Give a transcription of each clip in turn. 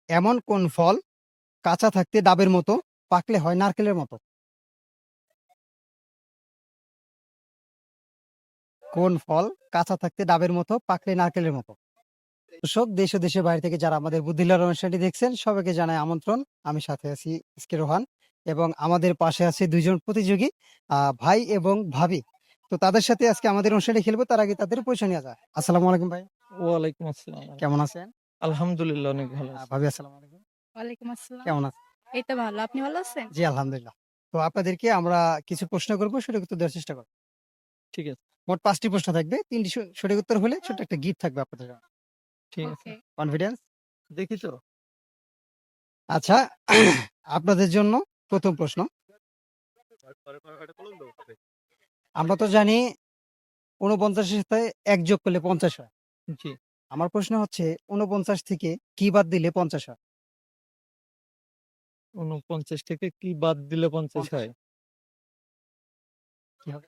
এমন কোন ফল কাঁচা থাকতে ডাবের মতো, পাকলে হয় নারকেলের মতো? কোন ফল কাঁচা থাকতে ডাবের মতো, পাকলে নারকেলের মতো? দর্শক, দেশ ও দেশের বাইরে থেকে যারা আমাদের বুদ্ধিলার অনুষ্ঠানটি দেখছেন, সবাইকে জানাই আমন্ত্রণ। আমি সাথে আছি এসকে রোহান, এবং আমাদের পাশে আছে দুইজন প্রতিযোগী, ভাই এবং ভাবি। তো তাদের সাথে আজকে আমাদের অনুষ্ঠানটি খেলবো, তার আগে তাদের পরিচয় নেওয়া যায়। আসসালামু আলাইকুম ভাই, ওয়ালাইকুম আসসালাম। কেমন আছেন? আলহামদুলিল্লাহ অনেক ভালো আছি। ভাবি আসসালামু আলাইকুম, ওয়ালাইকুম আসসালাম। কেমন আছেন? এই তো ভালো। আপনি ভালো আছেন? জি আলহামদুলিল্লাহ। তো আপনাদেরকে আমরা কিছু প্রশ্ন করবো, সঠিক উত্তর দেওয়ার চেষ্টা করবো। ঠিক আছে, মোট 5টি প্রশ্ন থাকবে, 3টি সঠিক উত্তর হলে ছোট্ট একটা গিফট থাকবে আপনাদের জন্য। ঠিক আছে। ওকে। কনফিডেন্স? দেখি তো। আচ্ছা, আপনাদের জন্য প্রথম প্রশ্ন। আমরা তো জানি 49 এর সাথে 1 যোগ করলে 50 হয়। জি, আমার প্রশ্ন হচ্ছে 49 থেকে কি বাদ দিলে 50 হয়? 49 থেকে কি বাদ দিলে 50 50 হয়? কি হবে?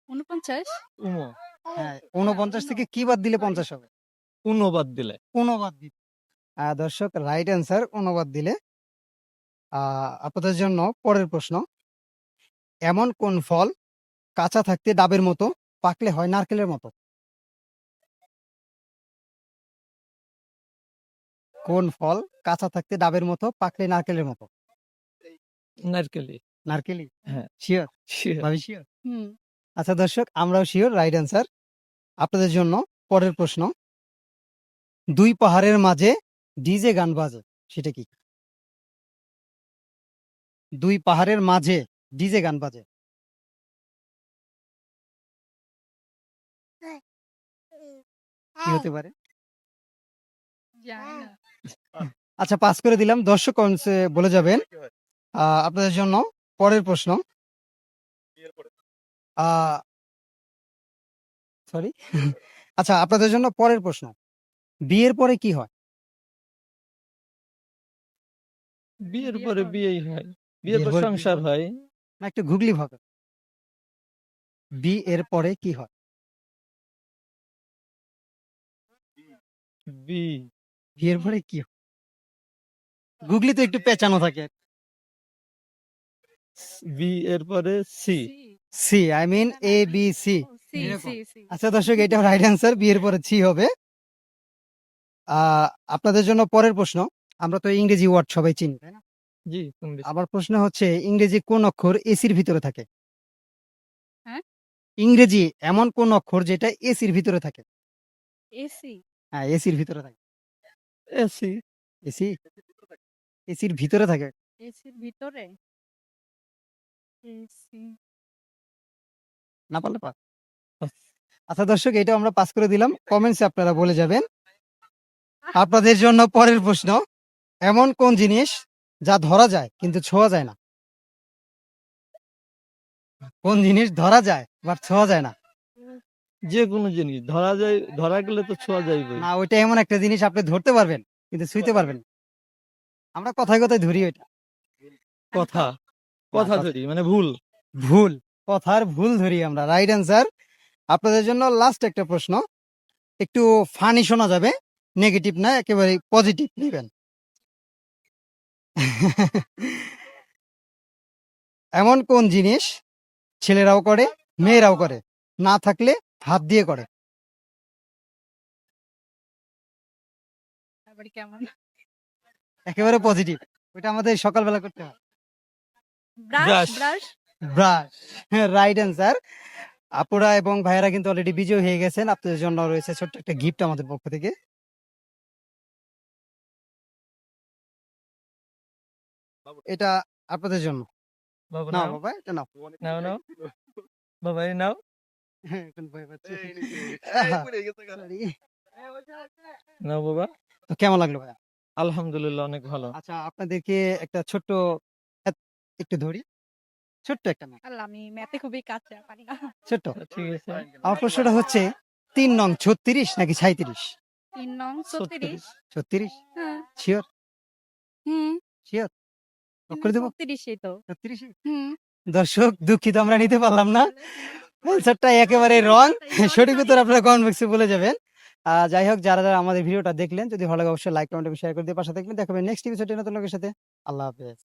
49? উমো, হ্যাঁ, 49 থেকে কি বাদ দিলে 50 হবে? উনো বাদ দিলে। 50 বাদ দিলে। দর্শক, রাইট অ্যান্সার 50 বাদ দিলে। আপনাদের জন্য পরের প্রশ্ন। এমন কোন ফল কাঁচা থাকতে ডাবের মতো, পাকলে হয় নারকেলের মতো? কোন ফল কাঁচা থাকতে ডাবের মতো, পাকলে নারকেলের মতো? নারকেলি। নারকেলই? হ্যাঁ, শিওর? শিওর। ভাবি শিওর? হুম। আচ্ছা দর্শক, আমরাও শিওর, রাইট অ্যান্সার। আপনাদের জন্য পরের প্রশ্ন। 2 পাহাড়ের মাঝে ডিজে গান বাজে, সেটা কি? 2 পাহাড়ের মাঝে ডিজে গান বাজে। কি হতে পারে? জানি না। আচ্ছা, পাস করে দিলাম। দর্শক কমেন্টসে বলে যাবেন। আপনাদের জন্য পরের প্রশ্ন। আ সরি। আচ্ছা, আপনাদের জন্য পরের প্রশ্ন। বিয়ের পরে কি হয়? বিয়ের বিয়ের পরে পর? বিয়েই হয়। বিয়ের বিয়ের পর পরে সংসার হয়। না, একটু গুগলি ভাবে। বিয়ের পরে কি হয়? বি বিয়ের পরে কি হয়? গুগলি তো একটু পেঁচানো থাকে। বি এর পরে C. C. C, I mean A B C. ও সি, এরকম। C, C. আচ্ছা দর্শক, এটাও রাইট অ্যান্সার। বিয়ের পরে সি হবে। আপনাদের জন্য পরের প্রশ্ন। আমরা তো ইংরেজি ওয়ার্ড সবাই চিনি, তাই না? জি, তুমি বেশি। আমার প্রশ্ন হচ্ছে, ইংরেজি কোন অক্ষর এসির ভিতরে থাকে? হ্যাঁ? ইংরেজি এমন কোন অক্ষর যেটা এসির ভিতরে থাকে? এসি। হ্যাঁ, এসির ভিতরে থাকে। এসি। এসি? এসির ভিতরে থাকে। এসির ভিতরে? এসি। না পারলে পাস। আচ্ছা দর্শক, এটা আমরা পাস করে দিলাম। কমেন্টসে আপনারা বলে যাবেন। আপনাদের জন্য পরের প্রশ্ন। এমন কোন জিনিস যা ধরা যায় কিন্তু ছোঁয়া যায় না? কোন জিনিস ধরা যায় বাট ছোঁয়া যায় না? যে কোনো জিনিস ধরা যায়, ধরা গেলে তো ছোঁয়া যাইবেই। না, ওইটা এমন একটা জিনিস আপনি ধরতে পারবেন কিন্তু ছুঁইতে পারবেন না। আমরা কথায় কথায় ধরি ওইটা। কথা, না, কথা ধরি মানে ভুল। ভুল। কথার ভুল ধরি আমরা, রাইট অ্যান্সার। আপনাদের জন্য লাস্ট একটা প্রশ্ন। একটু ফানি শোনা যাবে, নেগেটিভ না, একেবারে পজিটিভ নেবেন। এমন কোন জিনিস ছেলেরাও করে, মেয়েরাও করে, না থাকলে হাত দিয়ে করে? আবার কেমন? একেবারে পজিটিভ। ওইটা আমাদের সকালবেলা করতে হয়। Brush, brush. ব্রাশ। ব্রাশ। হ্যাঁ, রাইট অ্যান্সার। আপুরা এবং ভাইয়েরা কিন্তু অলরেডি বিজয় হয়ে গেছেন। আপনাদের জন্য রয়েছে ছোট্ট একটা গিফট আমাদের পক্ষ থেকে। এটা আপনাদের জন্য। বাবা নাও নাও, বাবা, এটা নাও। নাও নাও, বাবা এই নাও, হ্যাঁ, এখন ভয় পাচ্ছি। Sorry। নাও বাবা। তো কেমন লাগলো ভাইয়া? আলহামদুলিল্লাহ অনেক ভালো। আচ্ছা, আপনাদেরকে একটা ছোট্ট একটু ধরি, ছোট্ট একটা ম্যাথ, আল্লাহ, আমি ম্যাথে খুবই কাঁচা, পারি না। ছোট্ট। ঠিক আছে। আমার প্রশ্নটা হচ্ছে, 3 নং 36 নাকি 37? 3 নং 36। 36? হ্যাঁ। শিওর? হুম। শিওর? লক করে দেবো? 36ই তো। 36? হুম। দর্শক, দুঃখিত, আমরা নিতে পারলাম না। অ্যান্সারটা একেবারে রং। সঠিক উত্তর আপনারা কমেন্ট বক্সে বলে যাবেন। যাই হোক যারা যারা আমাদের ভিডিওটা দেখলেন যদি ভালো লাগে অবশ্যই লাইক কমেন্ট এবং শেয়ার করে দিয়ে পাশে থাকবেন। দেখা হবে নেক্সট এপিসোডে নতুন লোকের সাথে। আল্লাহ হাফেজ।